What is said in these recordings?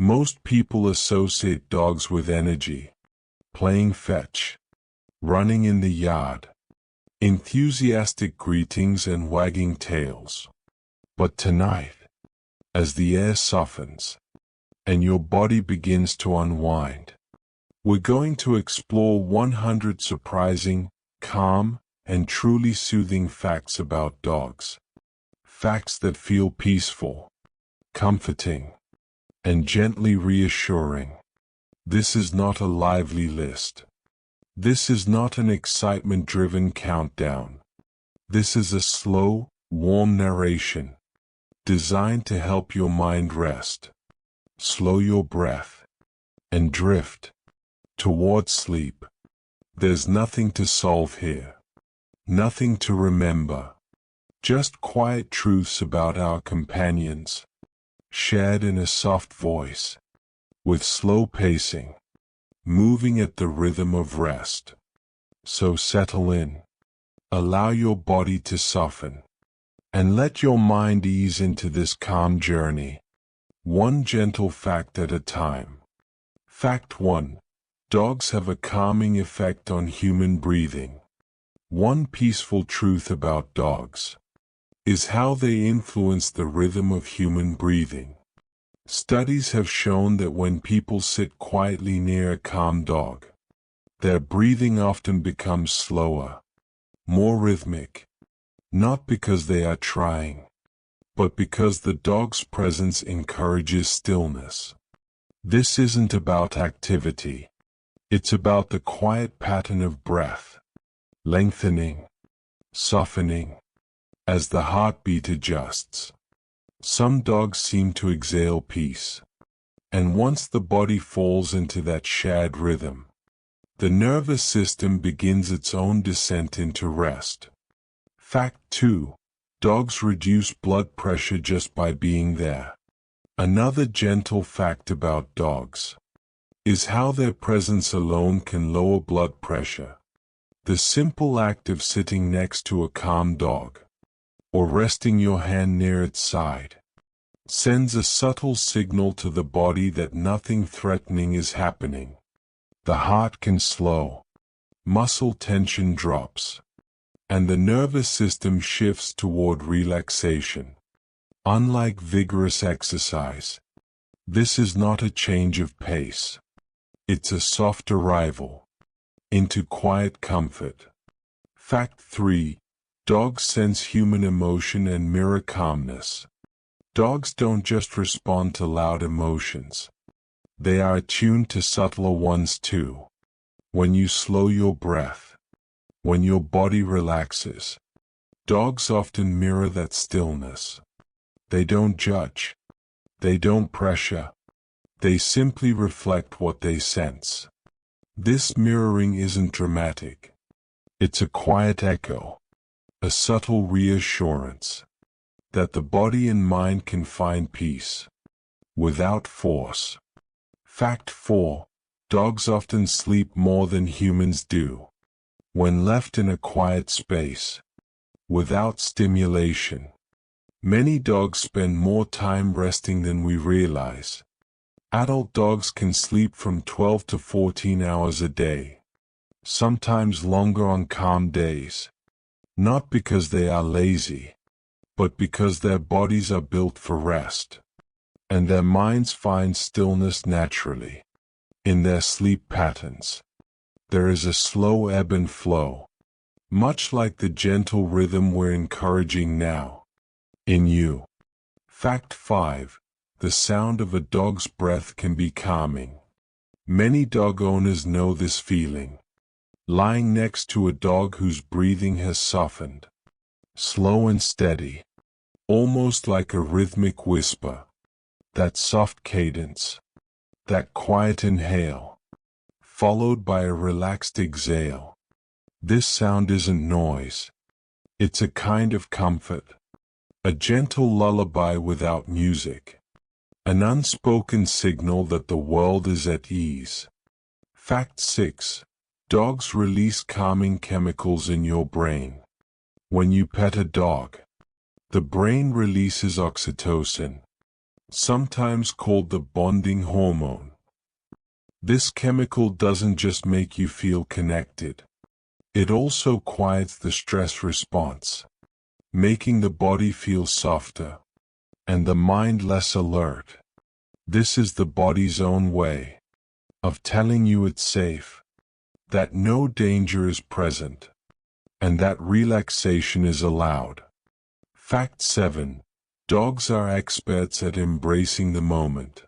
Most people associate dogs with energy, playing fetch, running in the yard, enthusiastic greetings and wagging tails. But tonight, as the air softens, and your body begins to unwind, we're going to explore 100 surprising, calm, and truly soothing facts about dogs. Facts that feel peaceful, comforting, and gently reassuring. This is not a lively list. This is not an excitement-driven countdown. This is a slow, warm narration, designed to help your mind rest, slow your breath, and drift toward sleep. There's nothing to solve here, nothing to remember, just quiet truths about our companions, shared in a soft voice, with slow pacing, moving at the rhythm of rest. So settle in, allow your body to soften, and let your mind ease into this calm journey, one gentle fact at a time. Fact 1. Dogs have a calming effect on human breathing. One peaceful truth about dogs is how they influence the rhythm of human breathing. Studies have shown that when people sit quietly near a calm dog, their breathing often becomes slower, more rhythmic, not because they are trying, but because the dog's presence encourages stillness. This isn't about activity. It's about the quiet pattern of breath, lengthening, softening, as the heartbeat adjusts. Some dogs seem to exhale peace, and once the body falls into that shared rhythm, the nervous system begins its own descent into rest. Fact 2. Dogs reduce blood pressure just by being there. Another gentle fact about dogs is how their presence alone can lower blood pressure. The simple act of sitting next to a calm dog, or resting your hand near its side, sends a subtle signal to the body that nothing threatening is happening. The heart can slow, muscle tension drops, and the nervous system shifts toward relaxation. Unlike vigorous exercise, this is not a change of pace. It's a soft arrival into quiet comfort. Fact 3. Dogs sense human emotion and mirror calmness. Dogs don't just respond to loud emotions. They are attuned to subtler ones too. When you slow your breath, when your body relaxes, dogs often mirror that stillness. They don't judge. They don't pressure. They simply reflect what they sense. This mirroring isn't dramatic. It's a quiet echo, a subtle reassurance that the body and mind can find peace without force. Fact 4. Dogs often sleep more than humans do. When left in a quiet space, without stimulation, many dogs spend more time resting than we realize. Adult dogs can sleep from 12 to 14 hours a day, sometimes longer on calm days, not because they are lazy, but because their bodies are built for rest, and their minds find stillness naturally. In their sleep patterns, there is a slow ebb and flow, much like the gentle rhythm we're encouraging now in you. Fact 5. The sound of a dog's breath can be calming. Many dog owners know this feeling. Lying next to a dog whose breathing has softened, slow and steady, almost like a rhythmic whisper. That soft cadence, that quiet inhale, followed by a relaxed exhale. This sound isn't noise. It's a kind of comfort, a gentle lullaby without music. An unspoken signal that the world is at ease. Fact 6. Dogs release calming chemicals in your brain. When you pet a dog, the brain releases oxytocin, sometimes called the bonding hormone. This chemical doesn't just make you feel connected. It also quiets the stress response, making the body feel softer and the mind less alert. This is the body's own way of telling you it's safe, that no danger is present, and that relaxation is allowed. Fact 7. Dogs are experts at embracing the moment.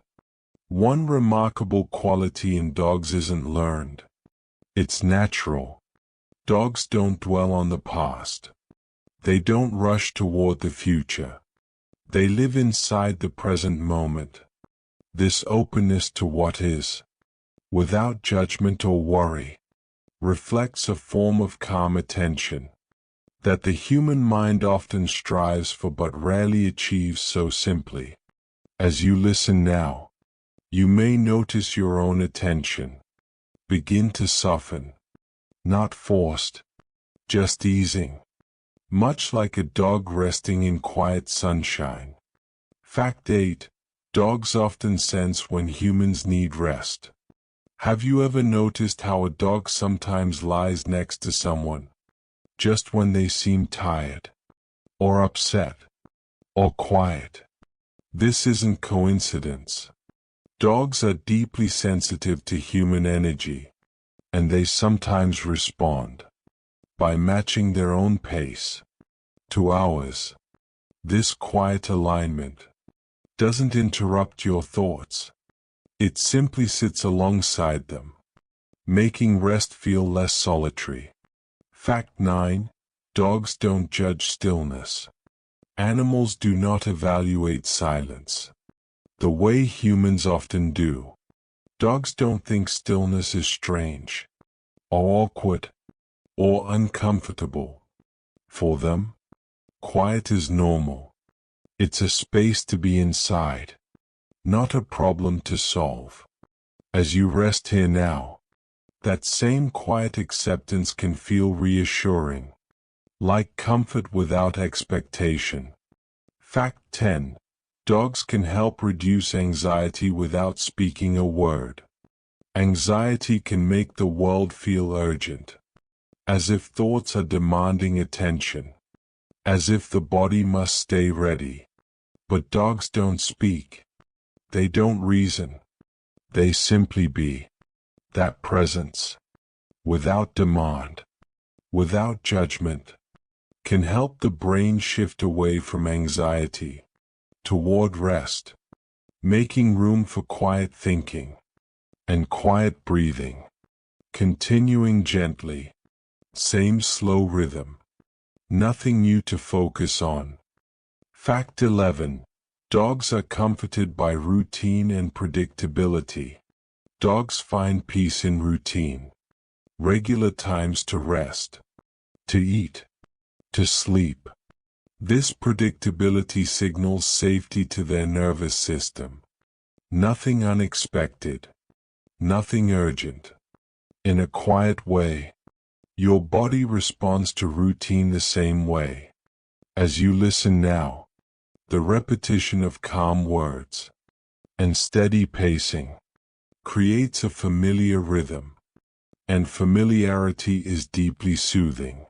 One remarkable quality in dogs isn't learned. It's natural. Dogs don't dwell on the past. They don't rush toward the future. They live inside the present moment. This openness to what is, without judgment or worry, reflects a form of calm attention that the human mind often strives for but rarely achieves so simply. As you listen now, you may notice your own attention begin to soften, not forced, just easing, much like a dog resting in quiet sunshine. Fact 8. Dogs often sense when humans need rest. Have you ever noticed how a dog sometimes lies next to someone just when they seem tired, or upset, or quiet? This isn't coincidence. Dogs are deeply sensitive to human energy, and they sometimes respond by matching their own pace to ours. This quiet alignment doesn't interrupt your thoughts. It simply sits alongside them, making rest feel less solitary. Fact 9. Dogs don't judge stillness. Animals do not evaluate silence the way humans often do. Dogs don't think stillness is strange, or awkward, or uncomfortable. For them, quiet is normal. It's a space to be inside, not a problem to solve. As you rest here now, that same quiet acceptance can feel reassuring, like comfort without expectation. Fact 10. Dogs can help reduce anxiety without speaking a word. Anxiety can make the world feel urgent, as if thoughts are demanding attention, as if the body must stay ready. But dogs don't speak. They don't reason. They simply be. That presence, without demand, without judgment, can help the brain shift away from anxiety toward rest, making room for quiet thinking and quiet breathing, continuing gently, same slow rhythm, nothing new to focus on. Fact 11. Dogs are comforted by routine and predictability. Dogs find peace in routine, regular times to rest, to eat, to sleep. This predictability signals safety to their nervous system. Nothing unexpected, nothing urgent. In a quiet way, your body responds to routine the same way. As you listen now, the repetition of calm words and steady pacing creates a familiar rhythm, and familiarity is deeply soothing.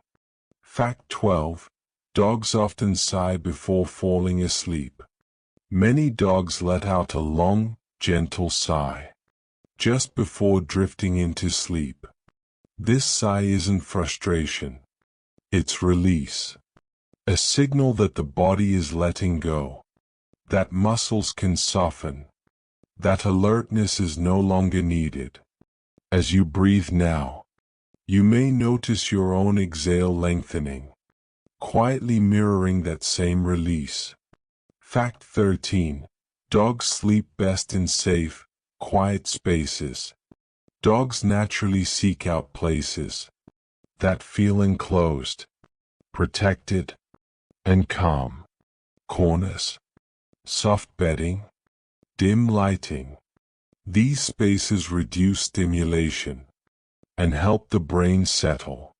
Fact 12. Dogs often sigh before falling asleep. Many dogs let out a long, gentle sigh just before drifting into sleep. This sigh isn't frustration. It's release. A signal that the body is letting go, that muscles can soften, that alertness is no longer needed. As you breathe now, you may notice your own exhale lengthening, quietly mirroring that same release. Fact 13. Dogs sleep best in safe, quiet spaces. Dogs naturally seek out places that feel enclosed, protected, and calm. Corners, soft bedding, dim lighting. These spaces reduce stimulation and help the brain settle.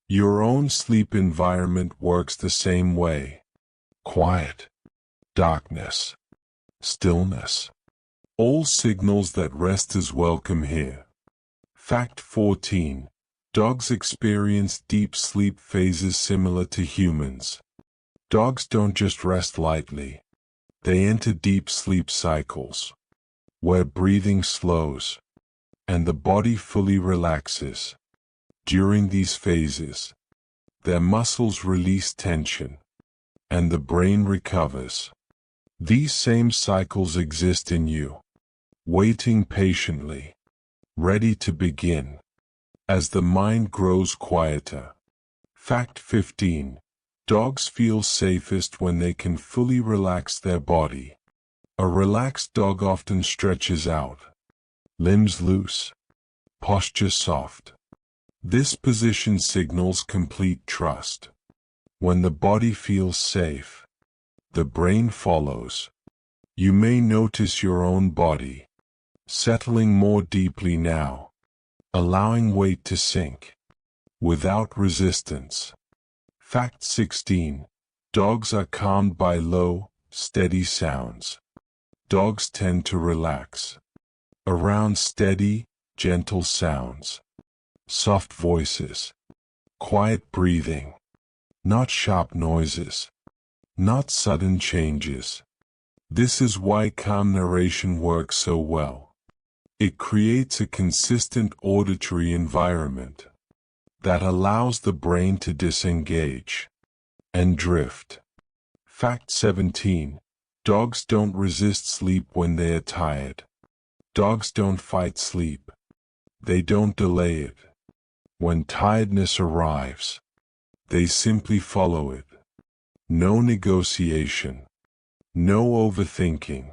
Your own sleep environment works the same way. Quiet, darkness, stillness. All signals that rest is welcome here. Fact 14. Dogs experience deep sleep phases similar to humans. Dogs don't just rest lightly. They enter deep sleep cycles, where breathing slows, and the body fully relaxes. During these phases, their muscles release tension, and the brain recovers. These same cycles exist in you, waiting patiently, ready to begin, as the mind grows quieter. Fact 15. Dogs feel safest when they can fully relax their body. A relaxed dog often stretches out, limbs loose, posture soft. This position signals complete trust. When the body feels safe, the brain follows. You may notice your own body settling more deeply now, allowing weight to sink without resistance. Fact 16. Dogs are calmed by low, steady sounds. Dogs tend to relax around steady, gentle sounds. Soft voices, quiet breathing, not sharp noises, not sudden changes. This is why calm narration works so well. It creates a consistent auditory environment that allows the brain to disengage and drift. Fact 17. Dogs don't resist sleep when they are tired. Dogs don't fight sleep. They don't delay it. When tiredness arrives, they simply follow it. No negotiation, no overthinking.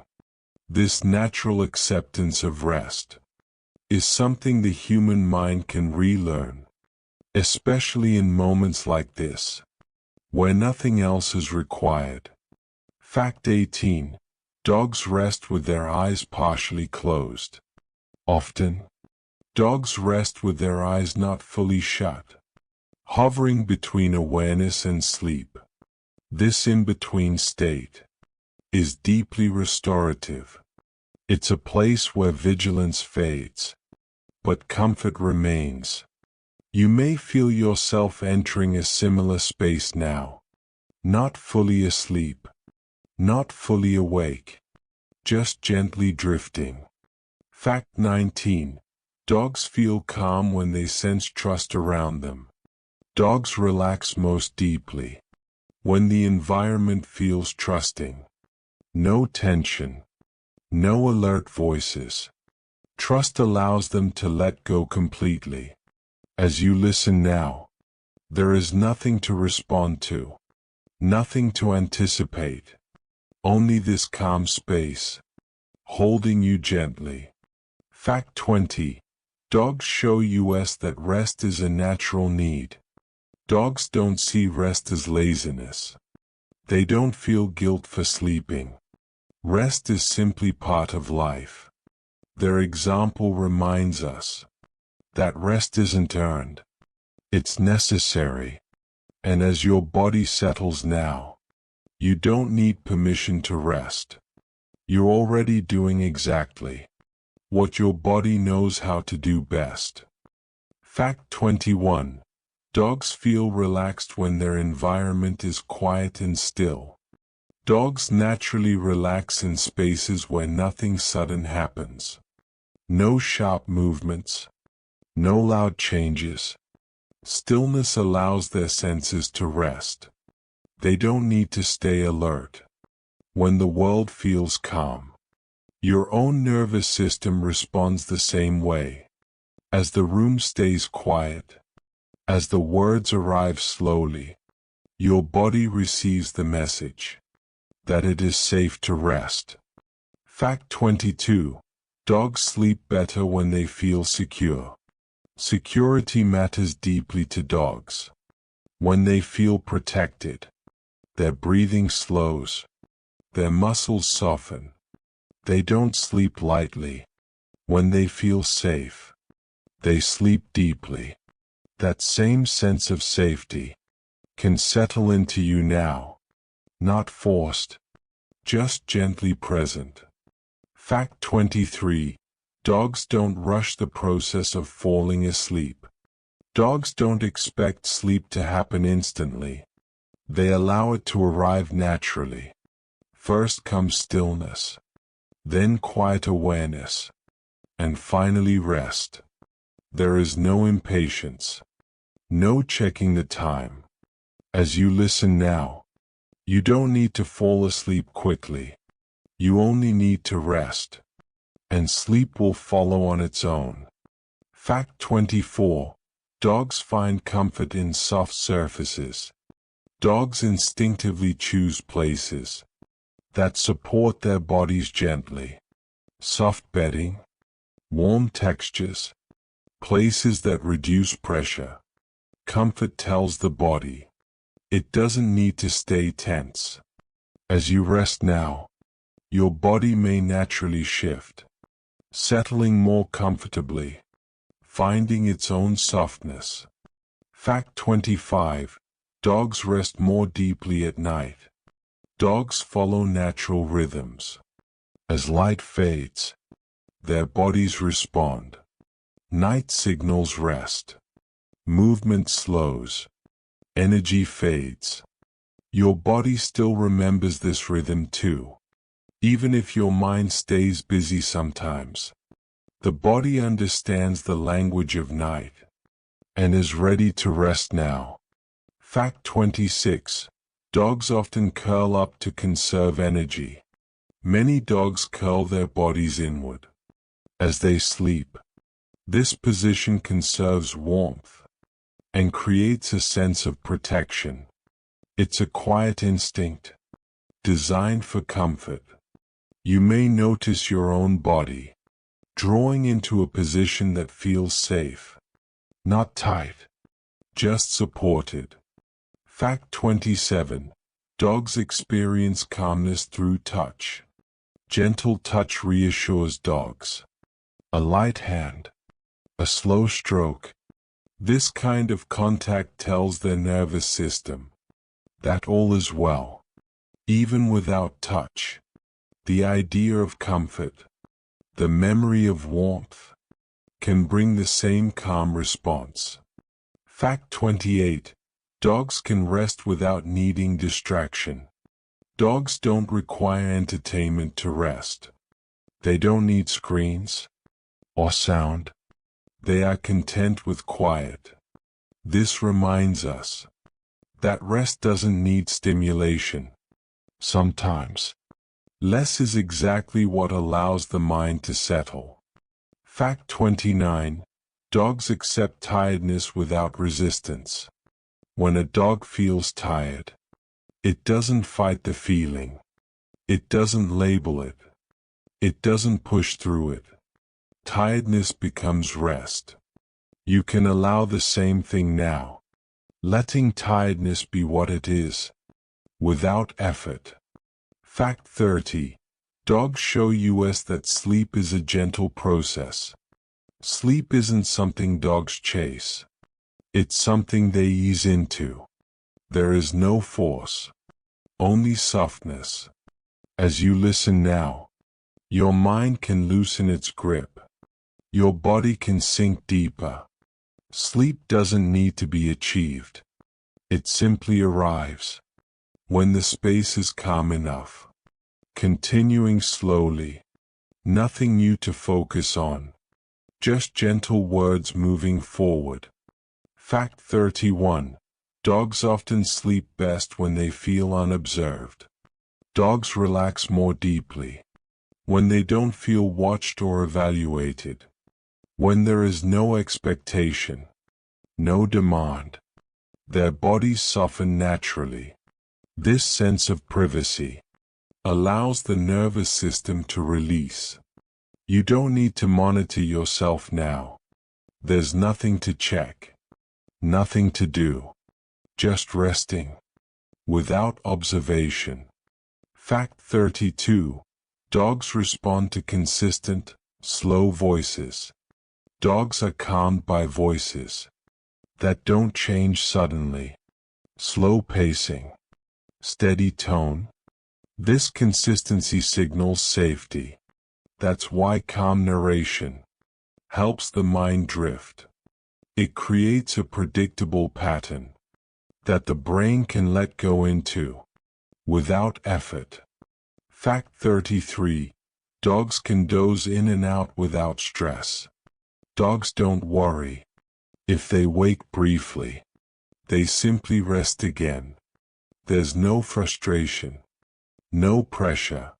This natural acceptance of rest is something the human mind can relearn, especially in moments like this, where nothing else is required. Fact 18. Dogs rest with their eyes partially closed. Often, dogs rest with their eyes not fully shut, hovering between awareness and sleep. This in-between state is deeply restorative. It's a place where vigilance fades, but comfort remains. You may feel yourself entering a similar space now, not fully asleep, not fully awake, just gently drifting. Fact 19. Dogs feel calm when they sense trust around them. Dogs relax most deeply when the environment feels trusting. No tension, no alert voices. Trust allows them to let go completely. As you listen now, there is nothing to respond to, nothing to anticipate, only this calm space, holding you gently. Fact 20. Dogs show us that rest is a natural need. Dogs don't see rest as laziness. They don't feel guilt for sleeping. Rest is simply part of life. Their example reminds us that rest isn't earned. It's necessary. And as your body settles now, you don't need permission to rest. You're already doing exactly what your body knows how to do best. Fact 21. Dogs feel relaxed when their environment is quiet and still. Dogs naturally relax in spaces where nothing sudden happens. No sharp movements, no loud changes. Stillness allows their senses to rest. They don't need to stay alert. When the world feels calm, your own nervous system responds the same way. As the room stays quiet, as the words arrive slowly, your body receives the message that it is safe to rest. Fact 22. Dogs sleep better when they feel secure. Security matters deeply to dogs. When they feel protected, their breathing slows, their muscles soften. They don't sleep lightly. When they feel safe, they sleep deeply. That same sense of safety can settle into you now, not forced, just gently present. Fact 23. Dogs don't rush the process of falling asleep. Dogs don't expect sleep to happen instantly. They allow it to arrive naturally. First comes stillness, then quiet awareness, and finally rest. There is no impatience, no checking the time. As you listen now, you don't need to fall asleep quickly. You only need to rest, and sleep will follow on its own. Fact 24. Dogs find comfort in soft surfaces. Dogs instinctively choose places that support their bodies gently. Soft bedding, warm textures, places that reduce pressure. Comfort tells the body it doesn't need to stay tense. As you rest now, your body may naturally shift, settling more comfortably, finding its own softness. Fact 25. Dogs rest more deeply at night. Dogs follow natural rhythms. As light fades, their bodies respond. Night signals rest. Movement slows. Energy fades. Your body still remembers this rhythm too. Even if your mind stays busy sometimes, the body understands the language of night and is ready to rest now. Fact 26. Dogs often curl up to conserve energy. Many dogs curl their bodies inward as they sleep. This position conserves warmth and creates a sense of protection. It's a quiet instinct, designed for comfort. You may notice your own body drawing into a position that feels safe, not tight, just supported. Fact 27. Dogs experience calmness through touch. Gentle touch reassures dogs. A light hand, a slow stroke. This kind of contact tells their nervous system that all is well, even without touch. The idea of comfort, the memory of warmth, can bring the same calm response. Fact 28. Dogs can rest without needing distraction. Dogs don't require entertainment to rest. They don't need screens or sound. They are content with quiet. This reminds us that rest doesn't need stimulation. Sometimes, less is exactly what allows the mind to settle. Fact 29. Dogs accept tiredness without resistance. When a dog feels tired, it doesn't fight the feeling. It doesn't label it. It doesn't push through it. Tiredness becomes rest. You can allow the same thing now, letting tiredness be what it is, without effort. Fact 30. Dogs show us that sleep is a gentle process. Sleep isn't something dogs chase. It's something they ease into. There is no force, only softness. As you listen now, your mind can loosen its grip. Your body can sink deeper. Sleep doesn't need to be achieved. It simply arrives when the space is calm enough. Continuing slowly, nothing new to focus on, just gentle words moving forward. Fact 31. Dogs often sleep best when they feel unobserved. Dogs relax more deeply when they don't feel watched or evaluated. When there is no expectation, no demand, their bodies soften naturally. This sense of privacy allows the nervous system to release. You don't need to monitor yourself now. There's nothing to check, nothing to do, just resting, without observation. Fact 32. Dogs respond to consistent, slow voices. Dogs are calmed by voices that don't change suddenly. Slow pacing, steady tone, This consistency signals safety. That's why calm narration helps the mind drift. It creates a predictable pattern that the brain can let go into without effort. Fact 33. Dogs can doze in and out without stress. Dogs don't worry if they wake briefly. They simply rest again. There's no frustration, no pressure.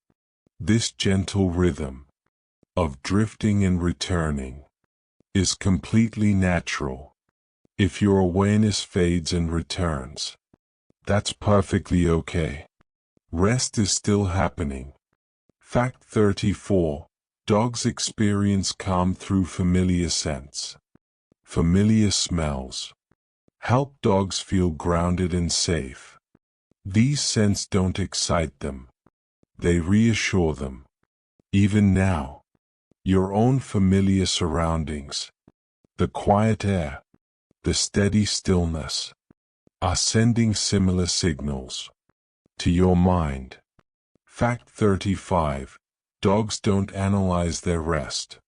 This gentle rhythm of drifting and returning is completely natural. If your awareness fades and returns, that's perfectly okay. Rest is still happening. Fact 34. Dogs experience calm through familiar scents. Familiar smells help dogs feel grounded and safe. These scents don't excite them. They reassure them. Even now, your own familiar surroundings, the quiet air, the steady stillness, are sending similar signals to your mind. Fact 35. Dogs don't analyze their rest.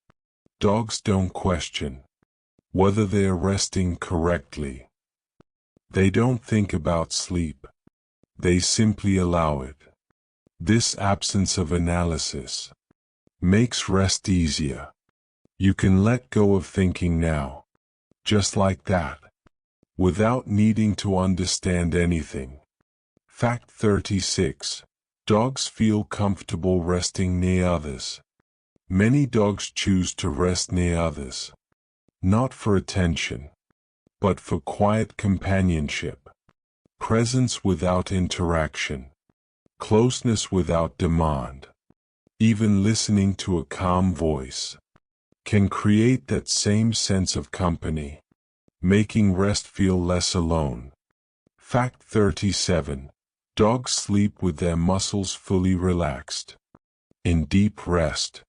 Dogs don't question whether they are resting correctly. They don't think about sleep. They simply allow it. This absence of analysis makes rest easier. You can let go of thinking now, just like that, without needing to understand anything. Fact 36. Dogs feel comfortable resting near others. Many dogs choose to rest near others, not for attention, but for quiet companionship. Presence without interaction. Closeness without demand. Even listening to a calm voice can create that same sense of company, making rest feel less alone. Fact 37. Dogs sleep with their muscles fully relaxed. In deep rest,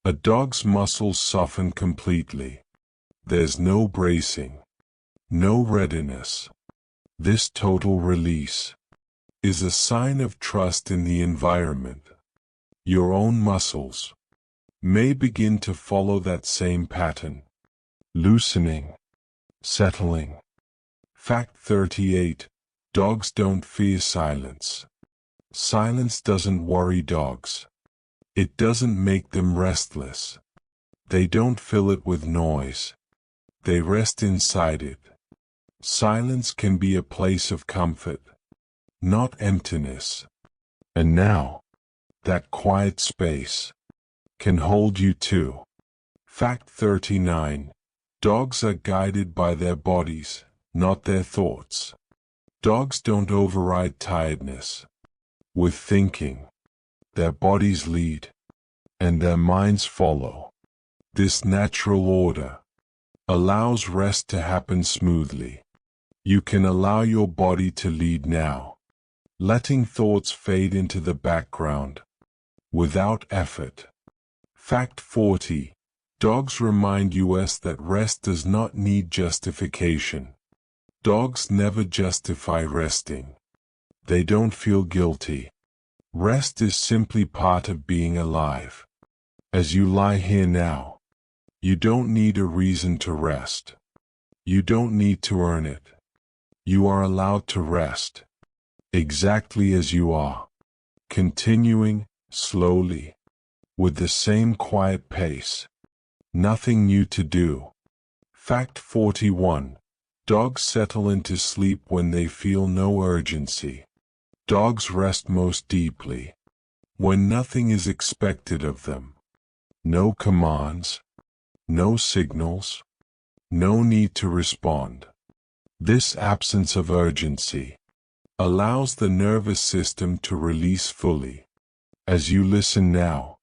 a dog's muscles soften completely. There's no bracing, no readiness. This total release is a sign of trust in the environment. Your own muscles may begin to follow that same pattern, loosening, settling. Fact 38. Dogs don't fear silence. Silence doesn't worry dogs. It doesn't make them restless. They don't fill it with noise. They rest inside it. Silence can be a place of comfort, not emptiness. And now, that quiet space can hold you too. Fact 39. Dogs are guided by their bodies, not their thoughts. Dogs don't override tiredness with thinking. Their bodies lead, and their minds follow. This natural order allows rest to happen smoothly. You can allow your body to lead now, letting thoughts fade into the background without effort. Fact 40. Dogs remind us that rest does not need justification. Dogs never justify resting. They don't feel guilty. Rest is simply part of being alive. As you lie here now, you don't need a reason to rest. You don't need to earn it. You are allowed to rest, exactly as you are, continuing, slowly, with the same quiet pace. Nothing new to do. Fact 41. Dogs settle into sleep when they feel no urgency. Dogs rest most deeply when nothing is expected of them. No commands, no signals, no need to respond. This absence of urgency allows the nervous system to release fully. As you listen now,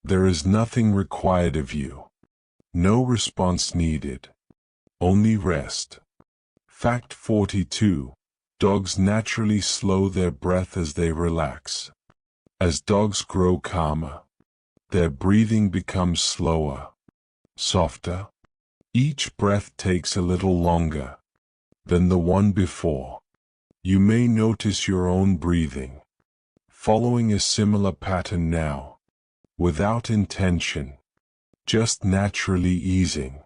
there is nothing required of you. No response needed. Only rest. Fact 42. Dogs naturally slow their breath as they relax. As dogs grow calmer, their breathing becomes slower, softer. Each breath takes a little longer than the one before. You may notice your own breathing following a similar pattern now, without intention, just naturally easing.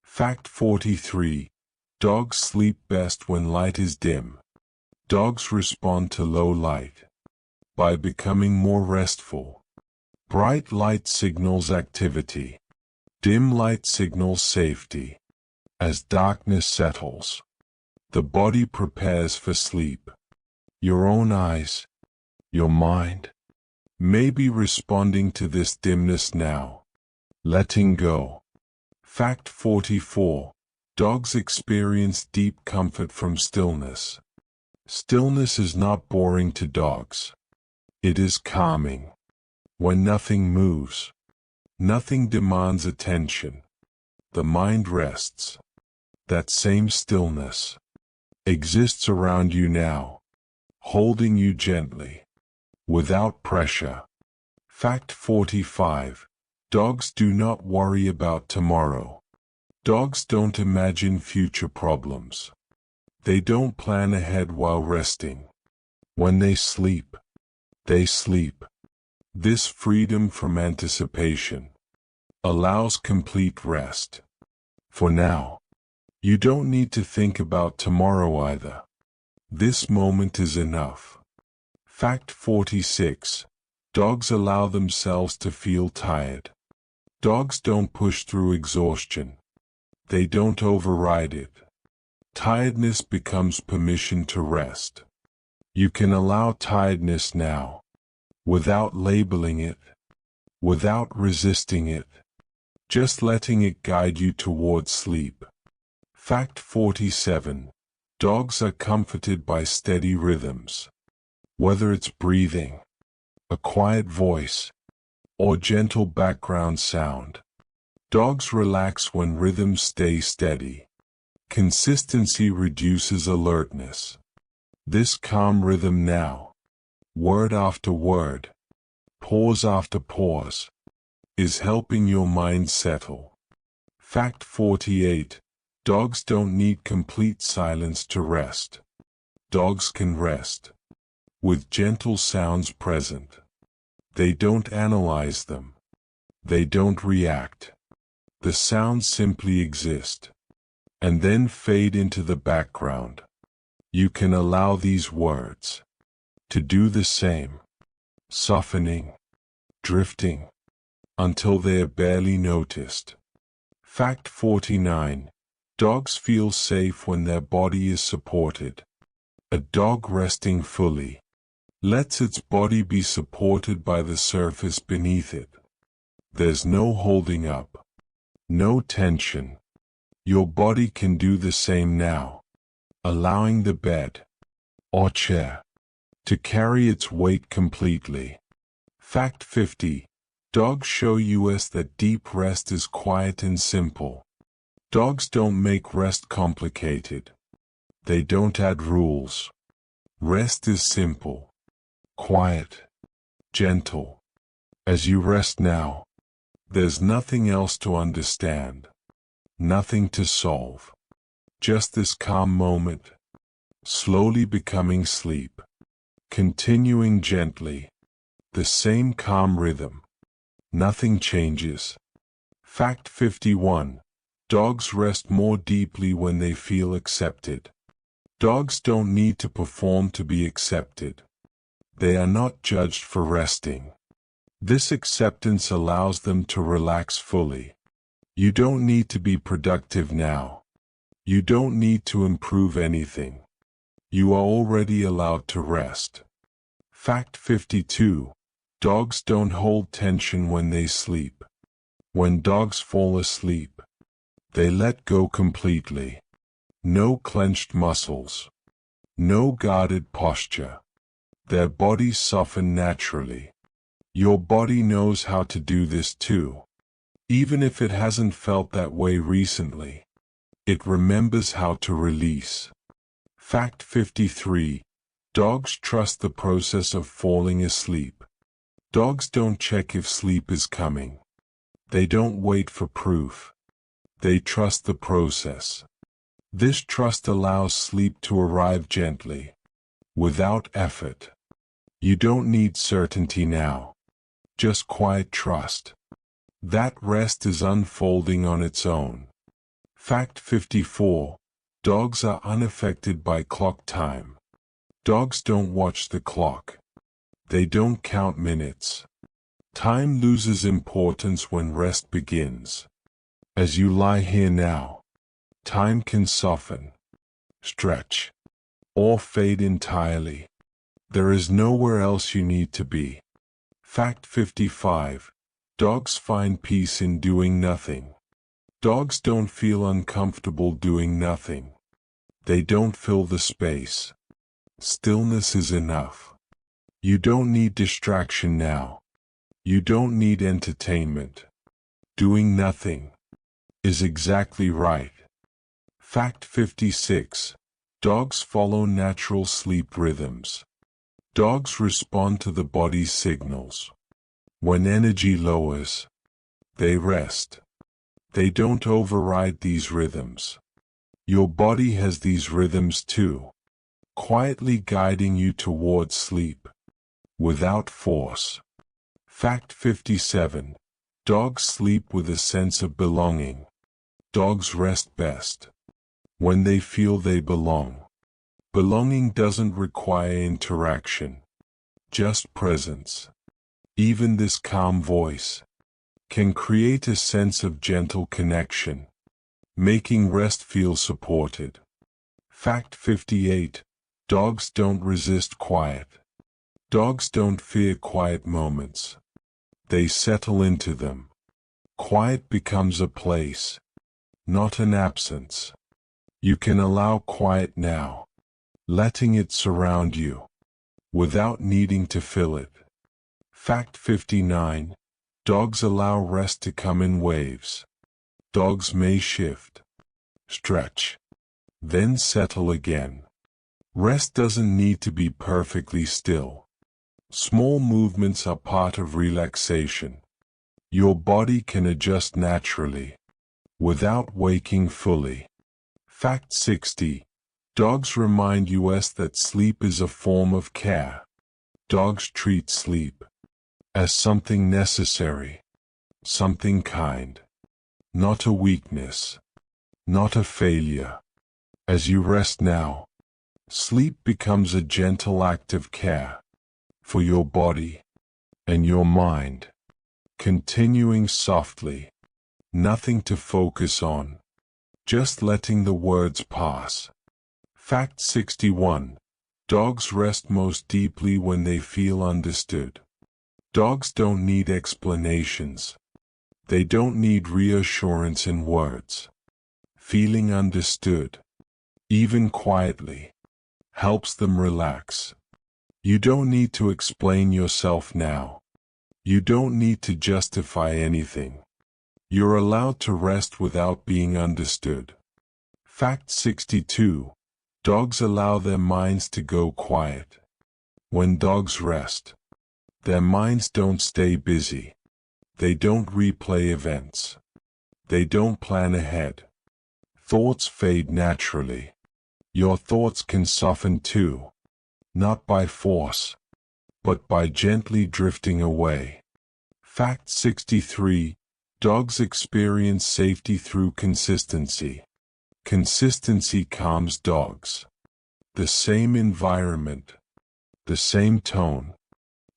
Fact 43. Dogs sleep best when light is dim. Dogs respond to low light by becoming more restful. Bright light signals activity. Dim light signals safety. As darkness settles, the body prepares for sleep. Your own eyes, your mind, may be responding to this dimness now. Letting go. Fact 44. Dogs experience deep comfort from stillness. Stillness is not boring to dogs. It is calming. When nothing moves, nothing demands attention, the mind rests. That same stillness exists around you now, holding you gently, without pressure. Fact 45. Dogs do not worry about tomorrow. Dogs don't imagine future problems. They don't plan ahead while resting. When they sleep, they sleep. This freedom from anticipation allows complete rest. For now, you don't need to think about tomorrow either. This moment is enough. Fact 46. Dogs allow themselves to feel tired. Dogs don't push through exhaustion. They don't override it. Tiredness becomes permission to rest. You can allow tiredness now, without labeling it, without resisting it, just letting it guide you towards sleep. Fact 47. Dogs are comforted by steady rhythms. Whether it's breathing, a quiet voice, or gentle background sound, dogs relax when rhythms stay steady. Consistency reduces alertness. This calm rhythm now, word after word, pause after pause, is helping your mind settle. Fact 48. Dogs don't need complete silence to rest. Dogs can rest with gentle sounds present. They don't analyze them. They don't react. The sounds simply exist, and then fade into the background. You can allow these words to do the same, softening, drifting, until they are barely noticed. Fact 49. Dogs feel safe when their body is supported. A dog resting fully lets its body be supported by the surface beneath it. There's no holding up, no tension. Your body can do the same now, allowing the bed or chair to carry its weight completely. Fact 50. Dogs show us that deep rest is quiet and simple. Dogs don't make rest complicated. They don't add rules. Rest is simple, quiet, gentle. As you rest now, there's nothing else to understand, nothing to solve. Just this calm moment, slowly becoming sleep, continuing gently, the same calm rhythm. Nothing changes. Fact 51. Dogs rest more deeply when they feel accepted. Dogs don't need to perform to be accepted. They are not judged for resting. This acceptance allows them to relax fully. You don't need to be productive now. You don't need to improve anything. You are already allowed to rest. Fact 52. Dogs don't hold tension when they sleep. When dogs fall asleep, they let go completely. No clenched muscles. No guarded posture. Their bodies soften naturally. Your body knows how to do this too. Even if it hasn't felt that way recently, it remembers how to release. Fact 53. Dogs trust the process of falling asleep. Dogs don't check if sleep is coming. They don't wait for proof. They trust the process. This trust allows sleep to arrive gently, without effort. You don't need certainty now. Just quiet trust. That rest is unfolding on its own. Fact 54. Dogs are unaffected by clock time. Dogs don't watch the clock. They don't count minutes. Time loses importance when rest begins. As you lie here now, time can soften, stretch, or fade entirely. There is nowhere else you need to be. Fact 55. Dogs find peace in doing nothing. Dogs don't feel uncomfortable doing nothing. They don't fill the space. Stillness is enough. You don't need distraction now. You don't need entertainment. Doing nothing is exactly right. Fact 56. Dogs follow natural sleep rhythms. Dogs respond to the body's signals. When energy lowers, they rest. They don't override these rhythms. Your body has these rhythms too, quietly guiding you towards sleep, without force. Fact 57. Dogs sleep with a sense of belonging. Dogs rest best when they feel they belong. Belonging doesn't require interaction, just presence. Even this calm voice can create a sense of gentle connection, making rest feel supported. Fact 58. Dogs don't resist quiet. Dogs don't fear quiet moments. They settle into them. Quiet becomes a place, not an absence. You can allow quiet now, letting it surround you, without needing to fill it. Fact 59. Dogs allow rest to come in waves. Dogs may shift, stretch, then settle again. Rest doesn't need to be perfectly still. Small movements are part of relaxation. Your body can adjust naturally, without waking fully. Fact 60. Dogs remind us that sleep is a form of care. Dogs treat sleep as something necessary, something kind, not a weakness, not a failure. As you rest now, sleep becomes a gentle act of care for your body and your mind, continuing softly, nothing to focus on, just letting the words pass. Fact 61. Dogs rest most deeply when they feel understood. Dogs don't need explanations. They don't need reassurance in words. Feeling understood, even quietly, helps them relax. You don't need to explain yourself now. You don't need to justify anything. You're allowed to rest without being understood. Fact 62. Dogs allow their minds to go quiet. When dogs rest, their minds don't stay busy. They don't replay events. They don't plan ahead. Thoughts fade naturally. Your thoughts can soften too, not by force, but by gently drifting away. Fact 63. Dogs experience safety through consistency. Consistency calms dogs. The same environment, the same tone,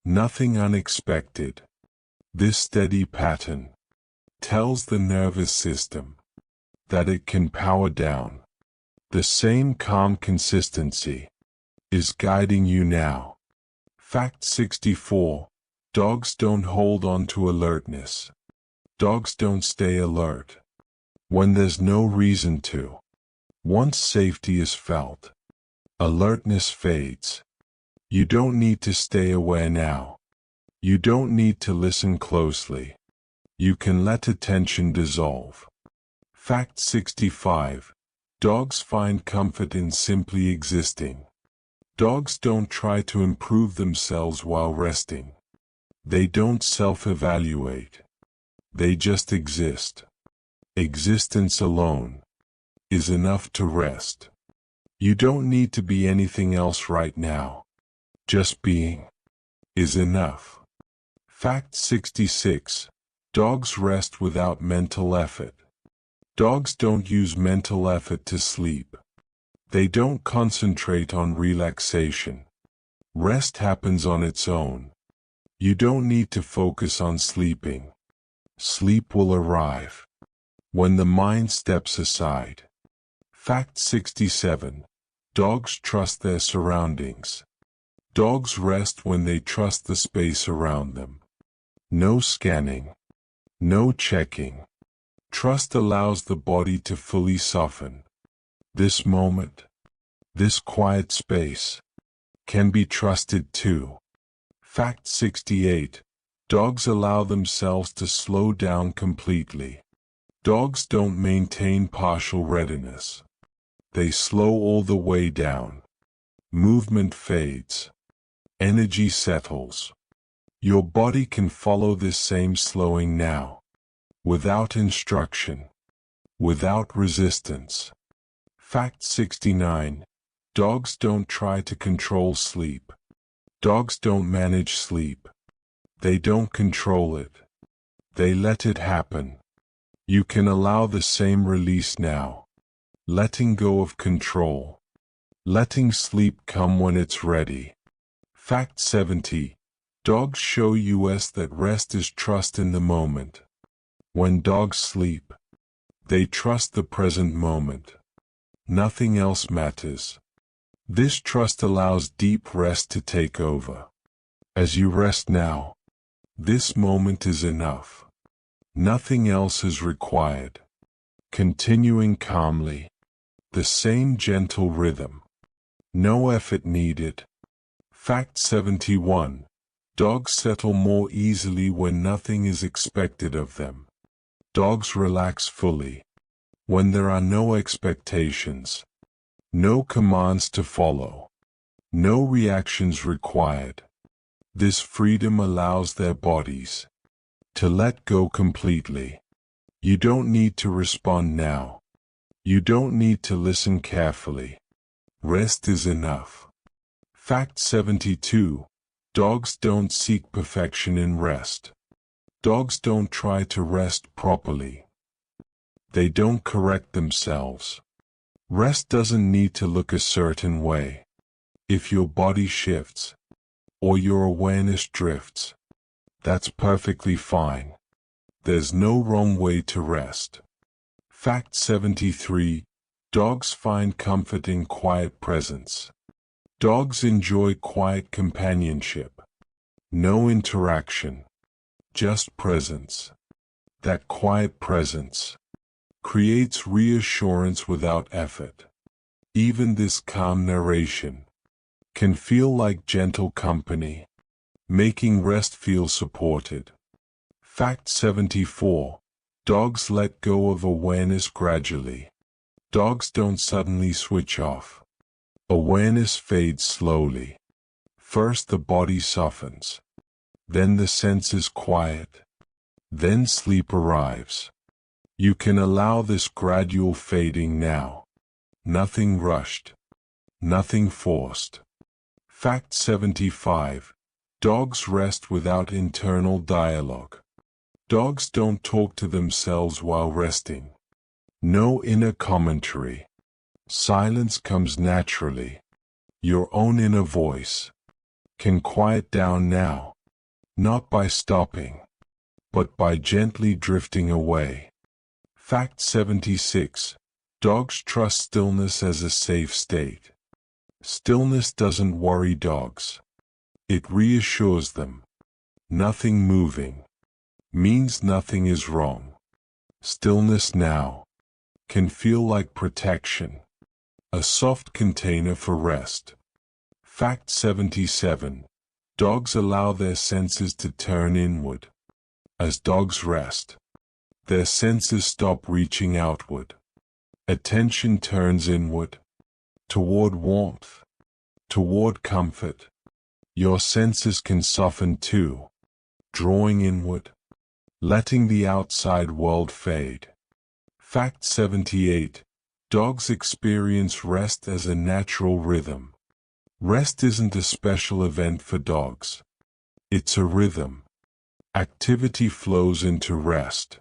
nothing unexpected. This steady pattern tells the nervous system that it can power down. The same calm consistency is guiding you now. Fact 64. Dogs don't hold on to alertness. Dogs don't stay alert when there's no reason to. Once safety is felt, alertness fades. You don't need to stay aware now. You don't need to listen closely. You can let attention dissolve. Fact 65. Dogs find comfort in simply existing. Dogs don't try to improve themselves while resting. They don't self-evaluate. They just exist. Existence alone is enough to rest. You don't need to be anything else right now. Just being. is enough. Fact 66. Dogs rest without mental effort. Dogs don't use mental effort to sleep. They don't concentrate on relaxation. Rest happens on its own. You don't need to focus on sleeping. Sleep will arrive when the mind steps aside. Fact 67. Dogs trust their surroundings. Dogs rest when they trust the space around them. No scanning. No checking. Trust allows the body to fully soften. This moment, this quiet space, can be trusted too. Fact 68. Dogs allow themselves to slow down completely. Dogs don't maintain partial readiness. They slow all the way down. Movement fades. Energy settles. Your body can follow this same slowing now. Without instruction. Without resistance. Fact 69. Dogs don't try to control sleep. Dogs don't manage sleep. They don't control it. They let it happen. You can allow the same release now. Letting go of control. Letting sleep come when it's ready. Fact 70. Dogs show us that rest is trust in the moment. When dogs sleep, they trust the present moment. Nothing else matters. This trust allows deep rest to take over. As you rest now, this moment is enough. Nothing else is required. Continuing calmly. The same gentle rhythm. No effort needed. Fact 71. Dogs settle more easily when nothing is expected of them. Dogs relax fully when there are no expectations, no commands to follow, no reactions required. This freedom allows their bodies to let go completely. You don't need to respond now. You don't need to listen carefully. Rest is enough. Fact 72. Dogs don't seek perfection in rest. Dogs don't try to rest properly. They don't correct themselves. Rest doesn't need to look a certain way. If your body shifts, or your awareness drifts, that's perfectly fine. There's no wrong way to rest. Fact 73. Dogs find comfort in quiet presence. Dogs enjoy quiet companionship. No interaction. Just presence. That quiet presence creates reassurance without effort. Even this calm narration can feel like gentle company, making rest feel supported. Fact 74. Dogs let go of awareness gradually. Dogs don't suddenly switch off. Awareness fades slowly. First the body softens. Then the senses quiet. Then sleep arrives. You can allow this gradual fading now. Nothing rushed. Nothing forced. Fact 75. Dogs rest without internal dialogue. Dogs don't talk to themselves while resting. No inner commentary. Silence comes naturally. Your own inner voice can quiet down now, not by stopping, but by gently drifting away. Fact 76. Dogs trust stillness as a safe state. Stillness doesn't worry dogs. It reassures them. Nothing moving means nothing is wrong. Stillness now can feel like protection. A soft container for rest. Fact 77. Dogs allow their senses to turn inward. As dogs rest, their senses stop reaching outward. Attention turns inward, toward warmth, toward comfort. Your senses can soften too, drawing inward, letting the outside world fade. Fact 78. Dogs experience rest as a natural rhythm. Rest isn't a special event for dogs. It's a rhythm. Activity flows into rest,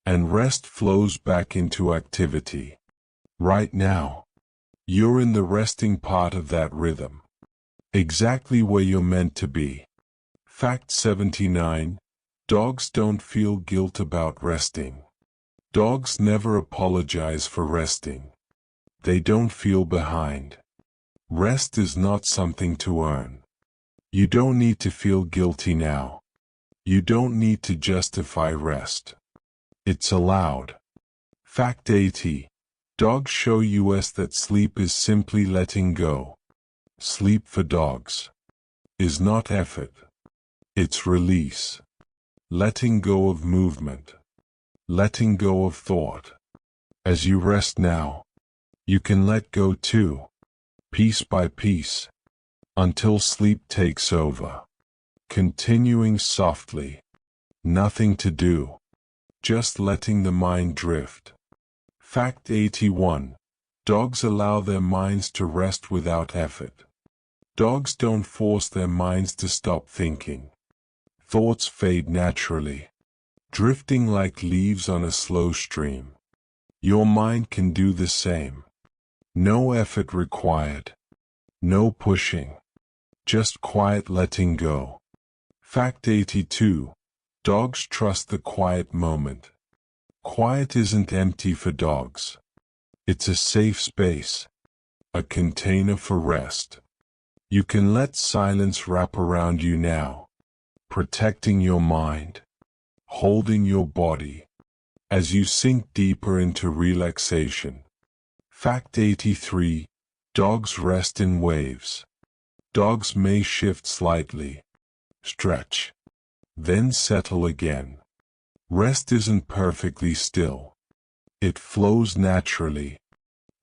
and rest flows back into activity. Right now, you're in the resting part of that rhythm, exactly where you're meant to be. Fact 79. Dogs don't feel guilt about resting. Dogs never apologize for resting. They don't feel behind. Rest is not something to earn. You don't need to feel guilty now. You don't need to justify rest. It's allowed. Fact 80. Dogs show us that sleep is simply letting go. Sleep for dogs is not effort. It's release. Letting go of movement. Letting go of thought. As you rest now, you can let go too, piece by piece, until sleep takes over. Continuing softly. Nothing to do. Just letting the mind drift. Fact 81. Dogs allow their minds to rest without effort. Dogs don't force their minds to stop thinking. Thoughts fade naturally, drifting like leaves on a slow stream. Your mind can do the same. No effort required. No pushing. Just quiet letting go. Fact 82. Dogs trust the quiet moment. Quiet isn't empty for dogs. It's a safe space, a container for rest. You can let silence wrap around you now, protecting your mind, holding your body, as you sink deeper into relaxation. Fact 83. Dogs rest in waves. Dogs may shift slightly, stretch, then settle again. Rest isn't perfectly still. It flows naturally,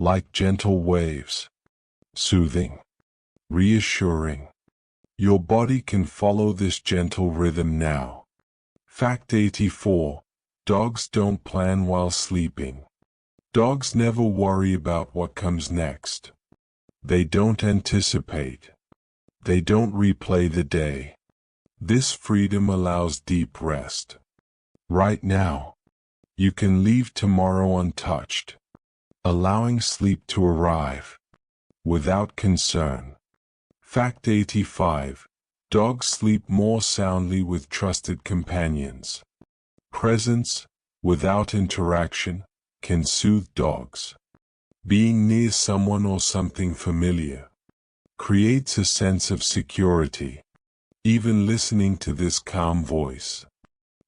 like gentle waves, soothing, reassuring. Your body can follow this gentle rhythm now. Fact 84. Dogs don't plan while sleeping. Dogs never worry about what comes next. They don't anticipate. They don't replay the day. This freedom allows deep rest. Right now, you can leave tomorrow untouched, allowing sleep to arrive, without concern. Fact 85. Dogs sleep more soundly with trusted companions. Presence, without interaction, can soothe dogs. Being near someone or something familiar creates a sense of security. Even listening to this calm voice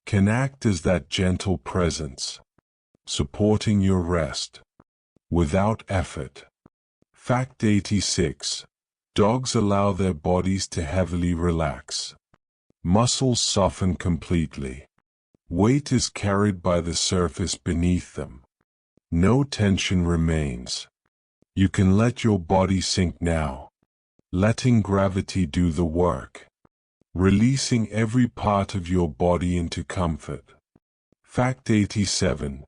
can act as that gentle presence, supporting your rest, without effort. Fact 86. Dogs allow their bodies to heavily relax. Muscles soften completely. Weight is carried by the surface beneath them. No tension remains. You can let your body sink now, letting gravity do the work, releasing every part of your body into comfort. Fact 87.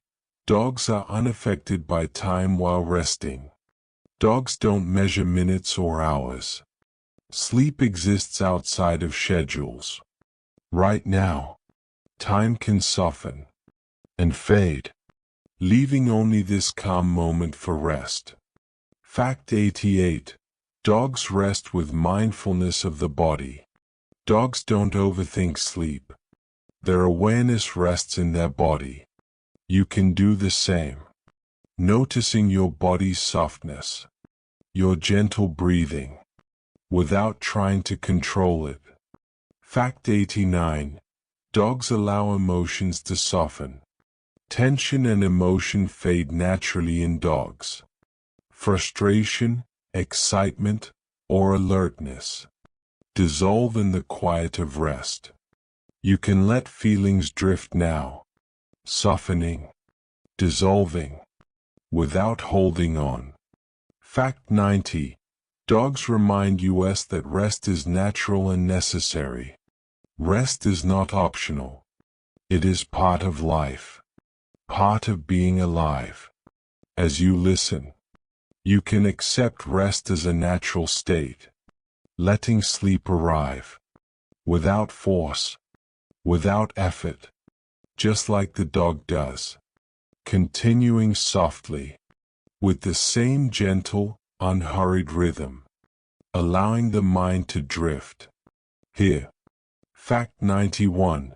Dogs are unaffected by time while resting. Dogs don't measure minutes or hours. Sleep exists outside of schedules. Right now, time can soften and fade, leaving only this calm moment for rest. Fact 88. Dogs rest with mindfulness of the body. Dogs don't overthink sleep. Their awareness rests in their body. You can do the same. Noticing your body's softness, your gentle breathing, without trying to control it. Fact 89. Dogs allow emotions to soften. Tension and emotion fade naturally in dogs. Frustration, excitement, or alertness dissolve in the quiet of rest. You can let feelings drift now, softening, dissolving, without holding on. Fact 90. Dogs remind us that rest is natural and necessary. Rest is not optional. It is part of life, part of being alive. As you listen, you can accept rest as a natural state, letting sleep arrive without force, without effort, just like the dog does, continuing softly, with the same gentle, unhurried rhythm, allowing the mind to drift. Here. Fact 91.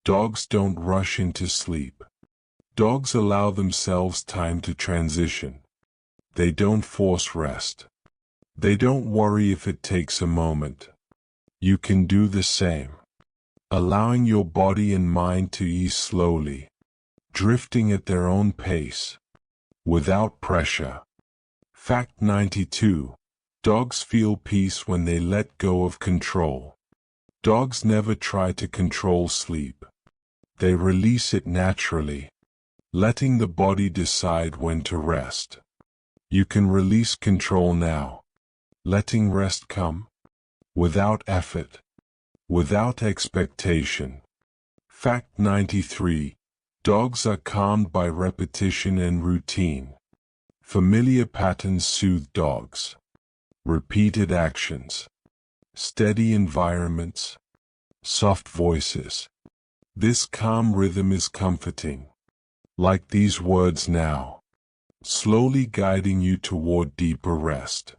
Dogs don't rush into sleep. Dogs allow themselves time to transition. They don't force rest. They don't worry if it takes a moment. You can do the same, allowing your body and mind to ease slowly, drifting at their own pace, without pressure. Fact 92. Dogs feel peace when they let go of control. Dogs never try to control sleep. They release it naturally, letting the body decide when to rest. You can release control now, letting rest come, without effort, without expectation. Fact 93. Dogs are calmed by repetition and routine. Familiar patterns soothe dogs. Repeated actions, steady environments, soft voices. This calm rhythm is comforting, like these words now, slowly guiding you toward deeper rest.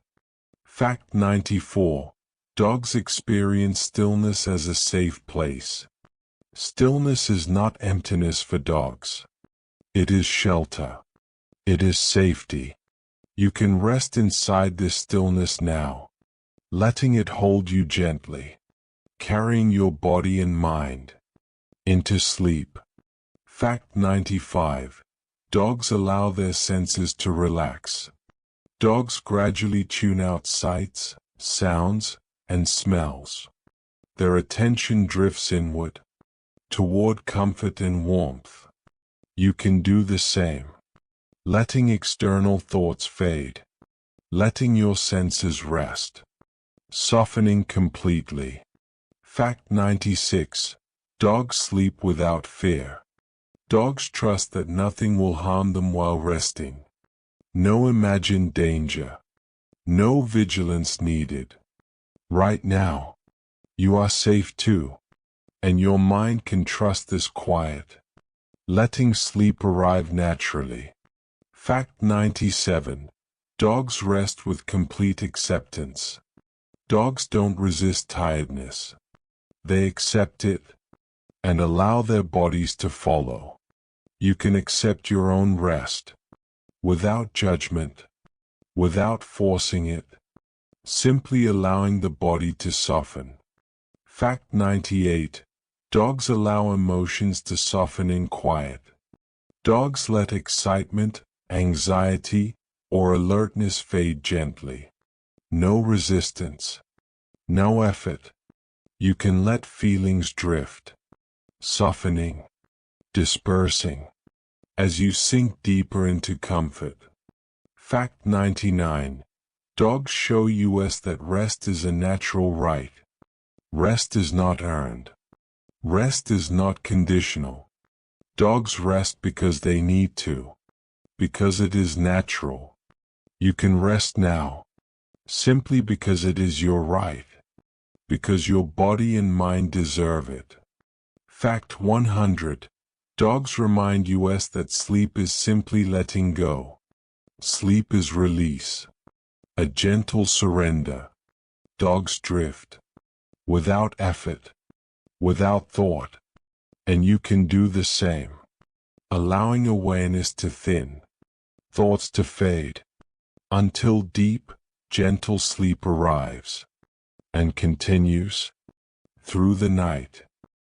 Fact 94. Dogs experience stillness as a safe place. Stillness is not emptiness for dogs. It is shelter. It is safety. You can rest inside this stillness now, letting it hold you gently, carrying your body and mind into sleep. Fact 95. Dogs allow their senses to relax. Dogs gradually tune out sights, sounds, and smells. Their attention drifts inward, toward comfort and warmth. You can do the same, letting external thoughts fade, letting your senses rest, softening completely. Fact 96. Dogs sleep without fear. Dogs trust that nothing will harm them while resting. No imagined danger. No vigilance needed. Right now, you are safe too, and your mind can trust this quiet, letting sleep arrive naturally. Fact 97. Dogs rest with complete acceptance. Dogs don't resist tiredness. They accept it and allow their bodies to follow. You can accept your own rest, without judgment, without forcing it, simply allowing the body to soften. Fact 98. Dogs allow emotions to soften in quiet. Dogs let excitement, anxiety, or alertness fade gently. No resistance. No effort. You can let feelings drift, softening, dispersing, as you sink deeper into comfort. Fact 99. Dogs show us that rest is a natural right. Rest is not earned. Rest is not conditional. Dogs rest because they need to, because it is natural. You can rest now, simply because it is your right, because your body and mind deserve it. Fact 100. Dogs remind us that sleep is simply letting go. Sleep is release, a gentle surrender. Dogs drift, without effort, without thought, and you can do the same, allowing awareness to thin, thoughts to fade, until deep, gentle sleep arrives, and continues, through the night.